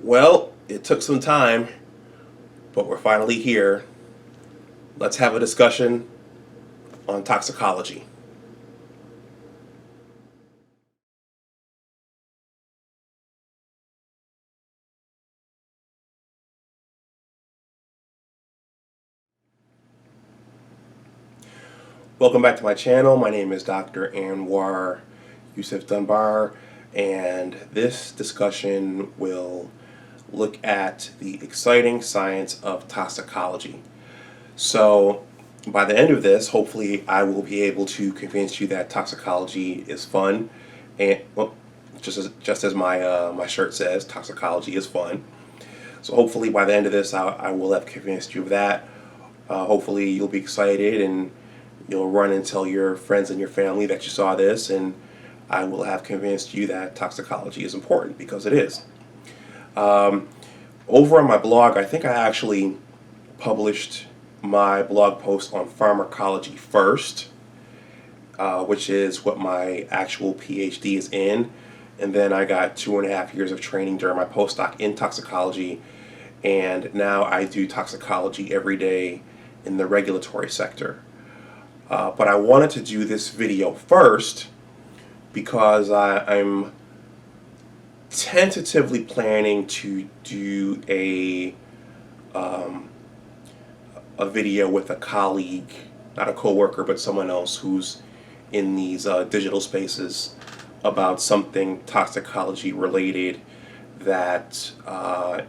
Well, it took some time, but we're finally here. Let's have a discussion on toxicology. Welcome back to my channel. My name is Dr. Anwar Yusuf Dunbar, and this discussion will look at the exciting science of toxicology. So, by the end of this, hopefully, I will be able to convince you that toxicology is fun, and well, just as my shirt says, toxicology is fun. So, hopefully, by the end of this, I will have convinced you of that. Hopefully, you'll be excited and you'll run and tell your friends and your family that you saw this, and I will have convinced you that toxicology is important because it is. Over on my blog, I think I actually published my blog post on pharmacology first, which is what my actual PhD is in. And then I got 2.5 years of training during my postdoc in toxicology. And now I do toxicology every day in the regulatory sector. But I wanted to do this video first because I'm tentatively planning to do a video with a colleague, not a coworker, but someone else who's in these digital spaces about something toxicology related that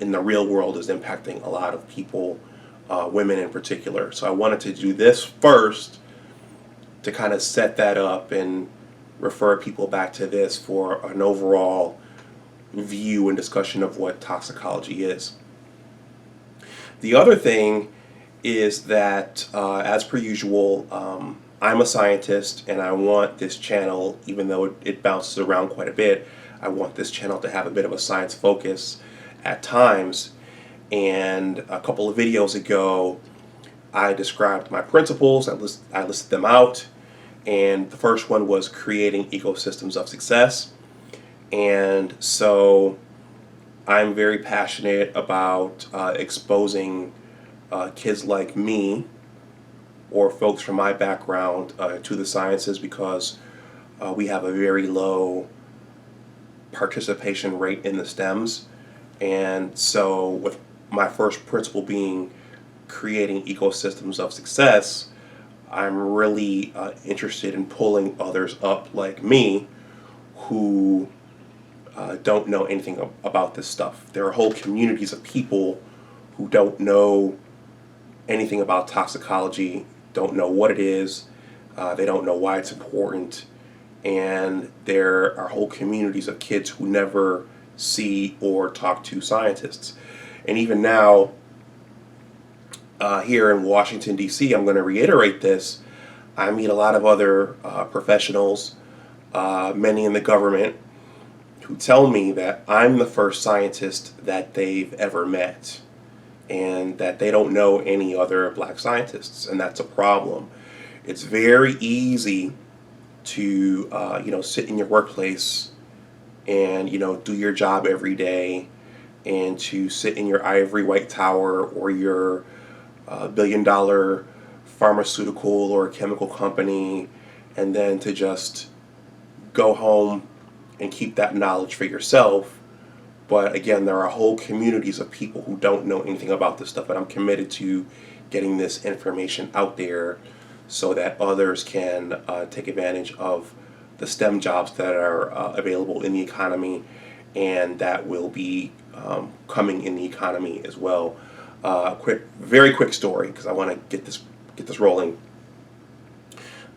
in the real world is impacting a lot of people, women in particular. So I wanted to do this first to kind of set that up and refer people back to this for an overall view and discussion of what toxicology is. The other thing is that, as per usual, I'm a scientist and I want this channel, even though it bounces around quite a bit, I want this channel to have a bit of a science focus at times. And a couple of videos ago, I described my principles, I listed them out, and the first one was creating ecosystems of success. And so I'm very passionate about exposing kids like me or folks from my background to the sciences because we have a very low participation rate in the STEMs. And so with my first principle being creating ecosystems of success, I'm really interested in pulling others up like me who don't know anything about this stuff. There are whole communities of people who don't know anything about toxicology, don't know what it is, they don't know why it's important, and there are whole communities of kids who never see or talk to scientists. And even now, here in Washington, D.C., I'm going to reiterate this, I meet a lot of other professionals, many in the government, who tell me that I'm the first scientist that they've ever met and that they don't know any other black scientists, and that's a problem. It's very easy to sit in your workplace and do your job every day and to sit in your ivory white tower or your billion-dollar pharmaceutical or chemical company and then to just go home and keep that knowledge for yourself. But again, there are whole communities of people who don't know anything about this stuff, and I'm committed to getting this information out there so that others can take advantage of the STEM jobs that are available in the economy and that will be coming in the economy as well. Very quick story because I want to get this rolling.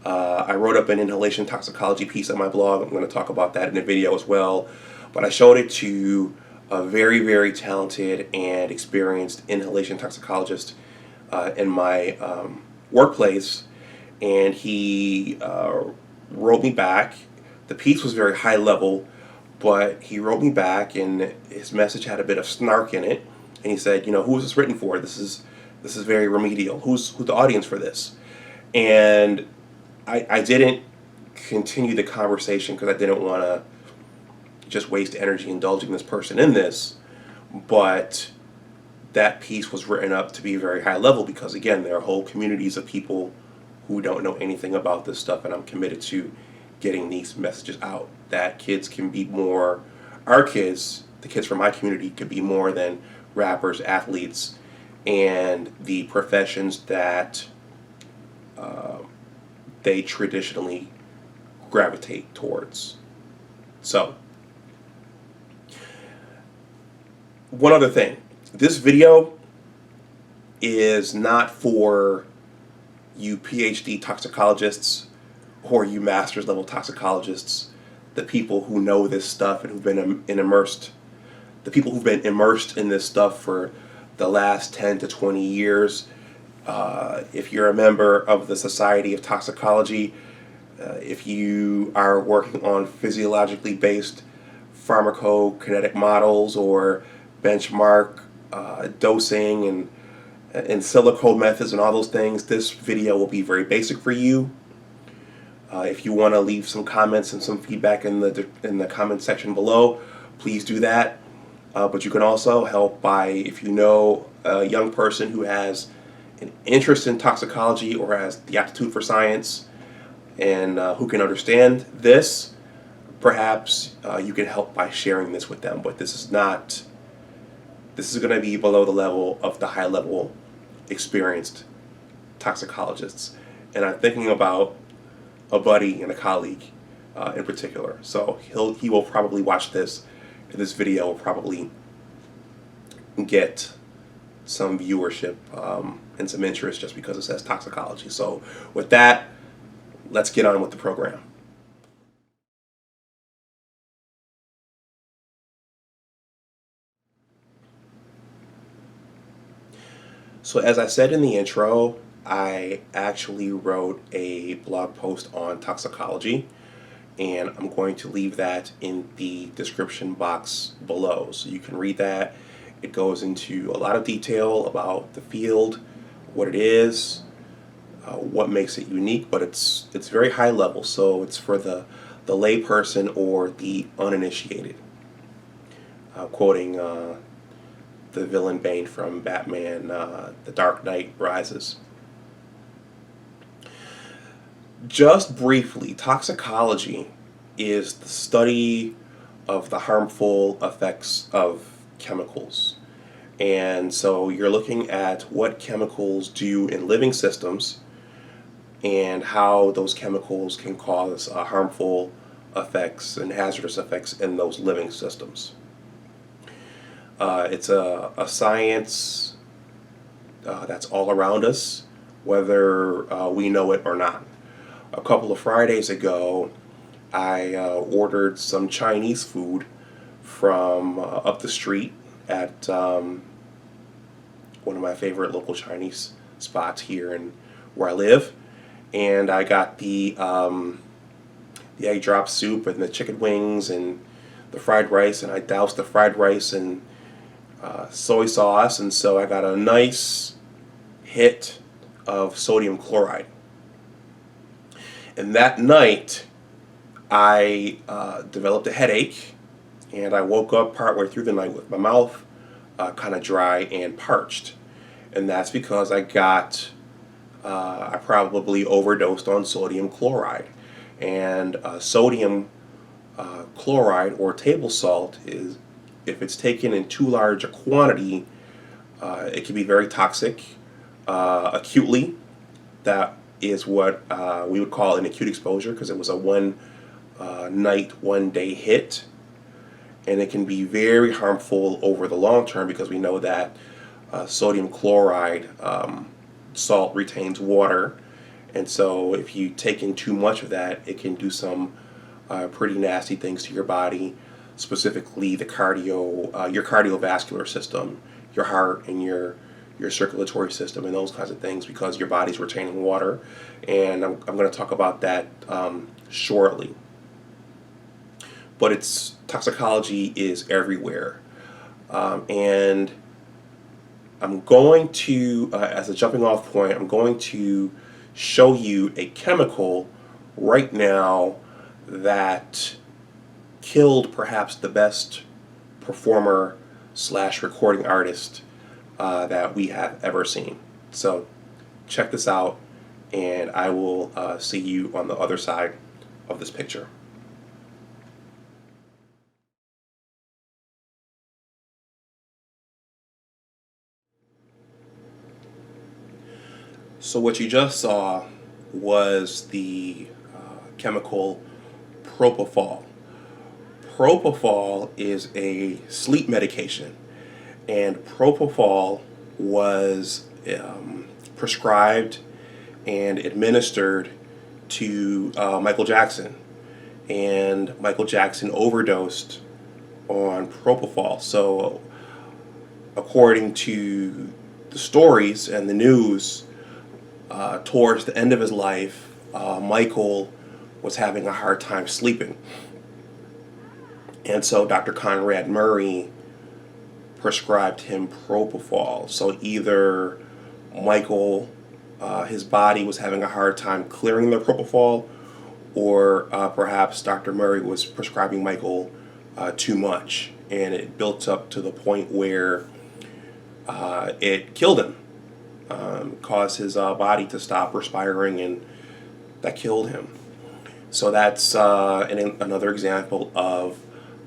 I wrote up an inhalation toxicology piece on my blog. I'm going to talk about that in a video as well. But I showed it to a very, very talented and experienced inhalation toxicologist in my workplace, and he wrote me back. The piece was very high level, but he wrote me back, and his message had a bit of snark in it. And he said, who is this written for? This is very remedial. Who's the audience for this? And I didn't continue the conversation because I didn't want to just waste energy indulging this person in this. but that piece was written up to be very high level because, again, there are whole communities of people who don't know anything about this stuff, and I'm committed to getting these messages out that kids can be more, our kids, the kids from my community, could be more than rappers, athletes, and the professions that they traditionally gravitate towards. So, one other thing. This video is not for you PhD toxicologists or you master's level toxicologists, the people who know this stuff and who've been immersed, the people who've been immersed in this stuff for the last 10 to 20 years. If you're a member of the Society of Toxicology, if you are working on physiologically based pharmacokinetic models or benchmark dosing and silico methods and all those things, this video will be very basic for you. If you want to leave some comments and some feedback in the comment section below, please do that. But you can also help by, if you know a young person who has an interest in toxicology or has the aptitude for science and who can understand this, perhaps you can help by sharing this with them. But this is going to be below the level of the high level experienced toxicologists. And I'm thinking about a buddy and a colleague in particular. So he will probably watch this, and this video will probably get some viewership and some interest just because it says toxicology. So with that, let's get on with the program. So as I said in the intro, I actually wrote a blog post on toxicology, and I'm going to leave that in the description box below so you can read that. It goes into a lot of detail about the field, what it is, what makes it unique, but it's very high level, so it's for the lay person or the uninitiated. Quoting the villain Bane from Batman, The Dark Knight Rises. Just briefly, toxicology is the study of the harmful effects of chemicals. And so you're looking at what chemicals do in living systems and how those chemicals can cause harmful effects and hazardous effects in those living systems. It's a science that's all around us, whether we know it or not. A couple of Fridays ago, I ordered some Chinese food from up the street at one of my favorite local Chinese spots here in where I live, and I got the egg drop soup and the chicken wings and the fried rice, and I doused the fried rice in soy sauce, and so I got a nice hit of sodium chloride. And that night, I developed a headache, and I woke up partway through the night with my mouth kind of dry and parched. And that's because I probably overdosed on sodium chloride. And sodium chloride, or table salt, is, if it's taken in too large a quantity, it can be very toxic acutely. That is what we would call an acute exposure, because it was a one day hit. And it can be very harmful over the long term, because we know that sodium chloride salt retains water, and so if you take in too much of that, it can do some pretty nasty things to your body, specifically the your cardiovascular system, your heart and your circulatory system and those kinds of things, because your body's retaining water. And I'm going to talk about that shortly. But toxicology is everywhere. And I'm going to, as a jumping off point, I'm going to show you a chemical right now that killed perhaps the best performer / recording artist that we have ever seen. So check this out, and I will see you on the other side of this picture. So what you just saw was the chemical Propofol. Propofol is a sleep medication, and Propofol was prescribed and administered to Michael Jackson, and Michael Jackson overdosed on Propofol. So according to the stories and the news, towards the end of his life, Michael was having a hard time sleeping. And so Dr. Conrad Murray prescribed him Propofol. So either Michael, his body was having a hard time clearing the Propofol, or perhaps Dr. Murray was prescribing Michael too much, and it built up to the point where it killed him. Caused his body to stop respiring, and that killed him. So that's another example of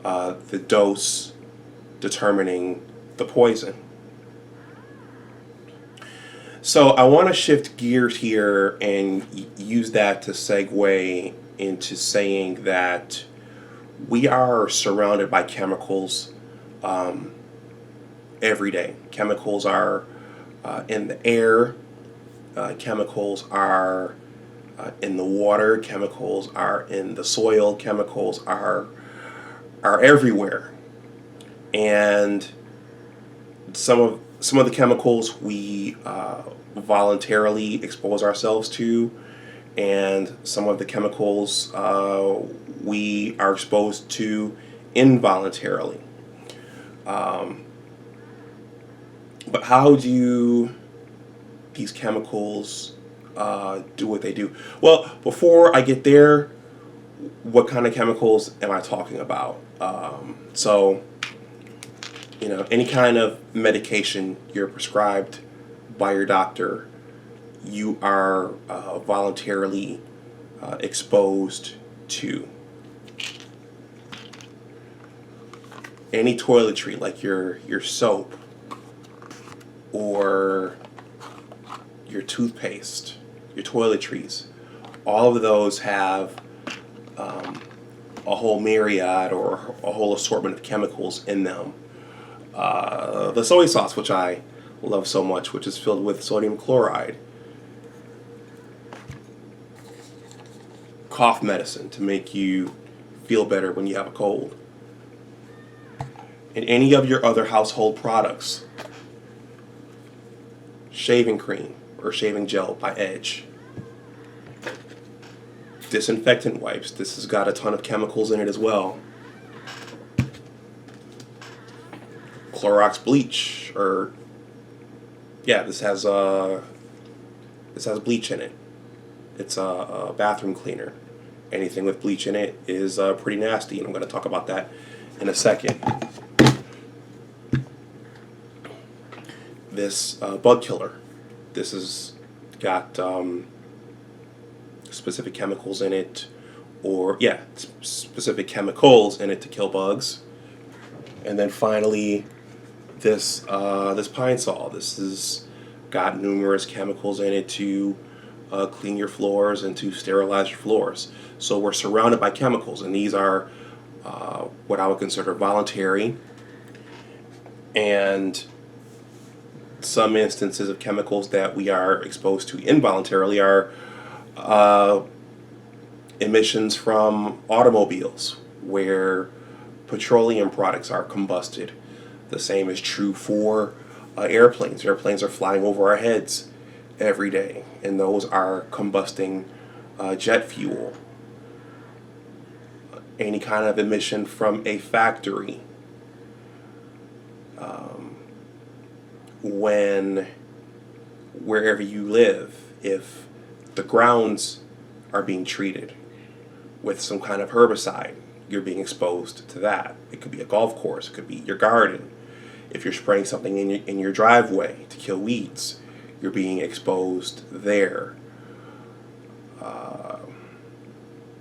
the dose determining the poison. So I want to shift gears here and use that to segue into saying that we are surrounded by chemicals every day. Chemicals are in the air, chemicals are in the water, chemicals are in the soil, chemicals are everywhere. And some of the chemicals we voluntarily expose ourselves to, and some of the chemicals we are exposed to involuntarily. But how do these chemicals do what they do? Well, before I get there, what kind of chemicals am I talking about? So, any kind of medication you're prescribed by your doctor, you are voluntarily exposed to. Any toiletry, like your soap or your toothpaste, your toiletries, all of those have a whole myriad or a whole assortment of chemicals in them. The soy sauce, which I love so much, which is filled with sodium chloride. Cough medicine to make you feel better when you have a cold. And any of your other household products. Shaving cream or shaving gel by Edge. Disinfectant wipes. This has got a ton of chemicals in it as well. Clorox bleach, or this has bleach in it. It's a bathroom cleaner. Anything with bleach in it is pretty nasty, and I'm going to talk about that in a second. This bug killer. This has got specific chemicals in it, specific chemicals in it to kill bugs. And then finally, this Pine Sol. This has got numerous chemicals in it to clean your floors and to sterilize your floors. So we're surrounded by chemicals, and these are what I would consider voluntary, and some instances of chemicals that we are exposed to involuntarily are emissions from automobiles, where petroleum products are combusted. The same is true for airplanes. Airplanes are flying over our heads every day, and those are combusting jet fuel. Any kind of emission from a factory. Wherever you live, if the grounds are being treated with some kind of herbicide, you're being exposed to that. It could be a golf course, it could be your garden, If you're spraying something in your driveway to kill weeds, you're being exposed there.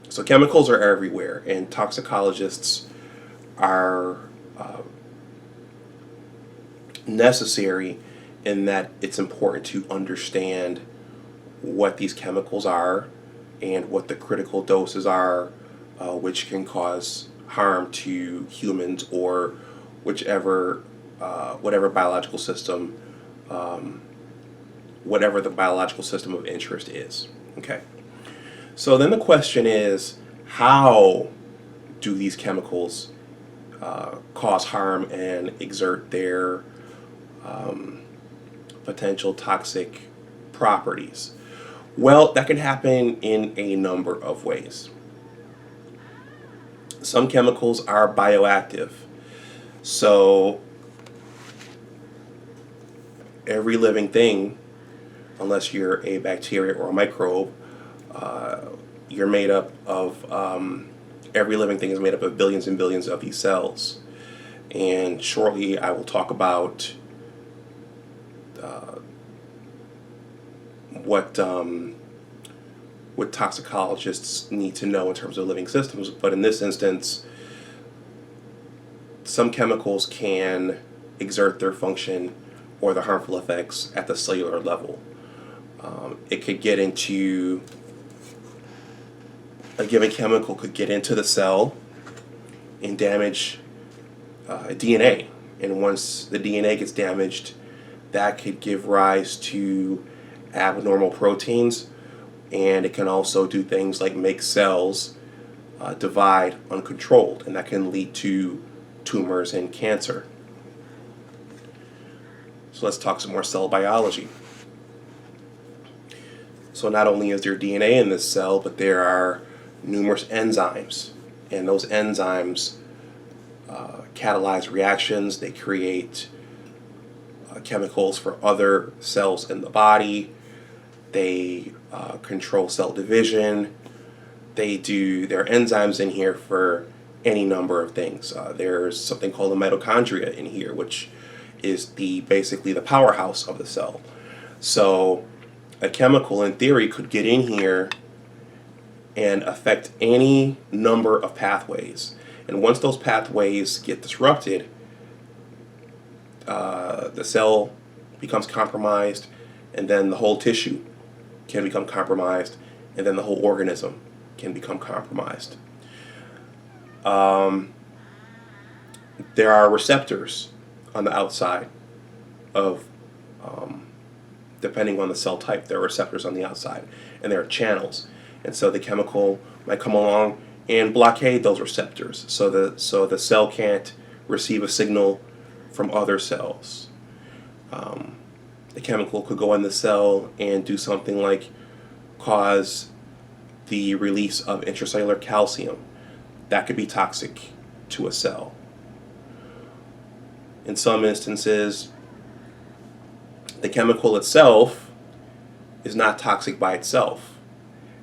So chemicals are everywhere, and toxicologists are necessary in that it's important to understand what these chemicals are and what the critical doses are, which can cause harm to humans or whatever biological system, whatever the biological system of interest is. Okay. So then the question is, how do these chemicals cause harm and exert their potential toxic properties? Well, that can happen in a number of ways. Some chemicals are bioactive. So every living thing, unless you're a bacteria or a microbe, you're made up of, every living thing is made up of billions and billions of these cells. And shortly I will talk about what toxicologists need to know in terms of living systems. But in this instance, some chemicals can exert their function or the harmful effects at the cellular level. It could get into, a given chemical could get into the cell and damage DNA. And once the DNA gets damaged, that could give rise to abnormal proteins, and it can also do things like make cells divide uncontrolled, and that can lead to tumors and cancer. So let's talk some more cell biology. So not only is there DNA in this cell, but there are numerous enzymes, and those enzymes catalyze reactions. They create chemicals for other cells in the body. They control cell division. There are enzymes in here for any number of things. There's something called the mitochondria in here, which is basically the powerhouse of the cell. So a chemical, in theory, could get in here and affect any number of pathways. And once those pathways get disrupted, the cell becomes compromised, and then the whole tissue can become compromised, and then the whole organism can become compromised. There are receptors on the outside of, depending on the cell type, there are receptors on the outside, and there are channels. And so the chemical might come along and blockade those receptors, so the cell can't receive a signal from other cells. The chemical could go in the cell and do something like cause the release of intracellular calcium. That could be toxic to a cell. In some instances, the chemical itself is not toxic by itself,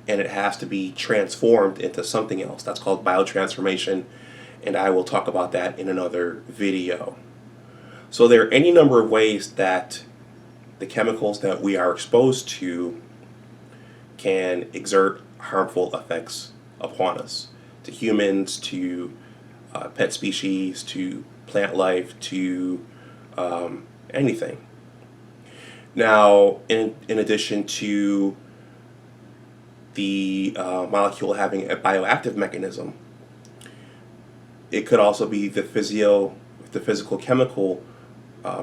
and it has to be transformed into something else. That's called biotransformation, and I will talk about that in another video. So there are any number of ways that the chemicals that we are exposed to can exert harmful effects upon us, to humans, to pet species, to plant life, to anything. Now, in addition to the molecule having a bioactive mechanism, it could also be the physical chemical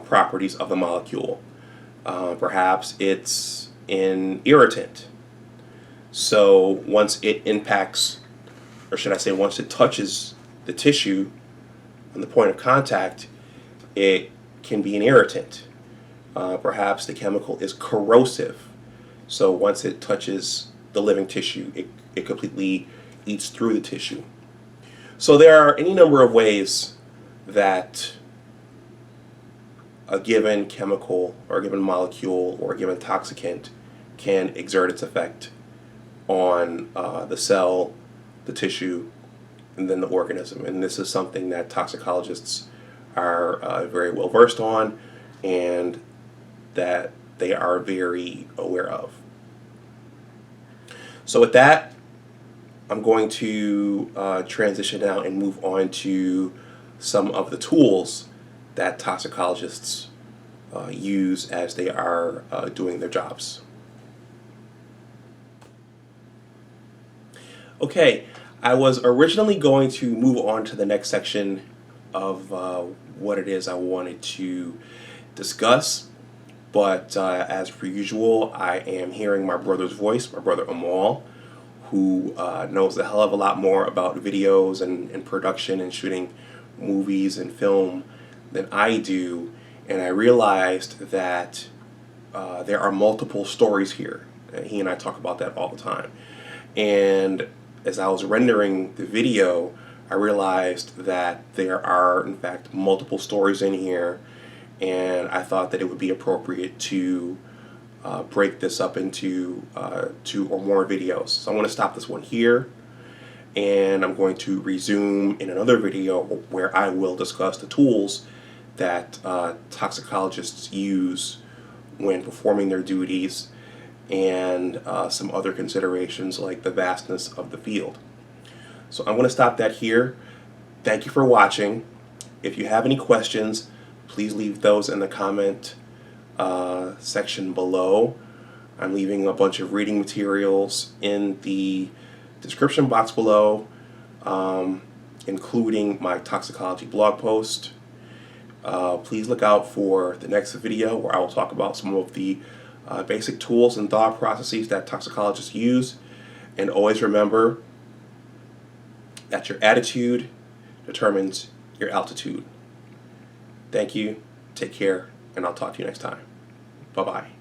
properties of the molecule. Perhaps it's an irritant. So once it impacts, or should I say once it touches the tissue on the point of contact, it can be an irritant. Perhaps the chemical is corrosive. So once it touches the living tissue, it completely eats through the tissue. So there are any number of ways that a given chemical or a given molecule or a given toxicant can exert its effect on the cell, the tissue, and then the organism. And this is something that toxicologists are very well versed on and that they are very aware of. So with that, I'm going to transition now and move on to some of the tools that toxicologists use as they are doing their jobs. Okay, I was originally going to move on to the next section of what it is I wanted to discuss, but as per usual, I am hearing my brother's voice, my brother Amal, who knows a hell of a lot more about videos and production and shooting movies and film than I do, and I realized that there are multiple stories here. He and I talk about that all the time. And as I was rendering the video, I realized that there are, in fact, multiple stories in here, and I thought that it would be appropriate to break this up into 2 or more videos. So I'm going to stop this one here, and I'm going to resume in another video where I will discuss the tools that toxicologists use when performing their duties and some other considerations like the vastness of the field. So I'm going to stop that here. Thank you for watching. If you have any questions, please leave those in the comment section below. I'm leaving a bunch of reading materials in the description box below, including my toxicology blog post. Please look out for the next video where I will talk about some of the basic tools and thought processes that toxicologists use. And always remember that your attitude determines your altitude. Thank you, take care, and I'll talk to you next time. Bye-bye.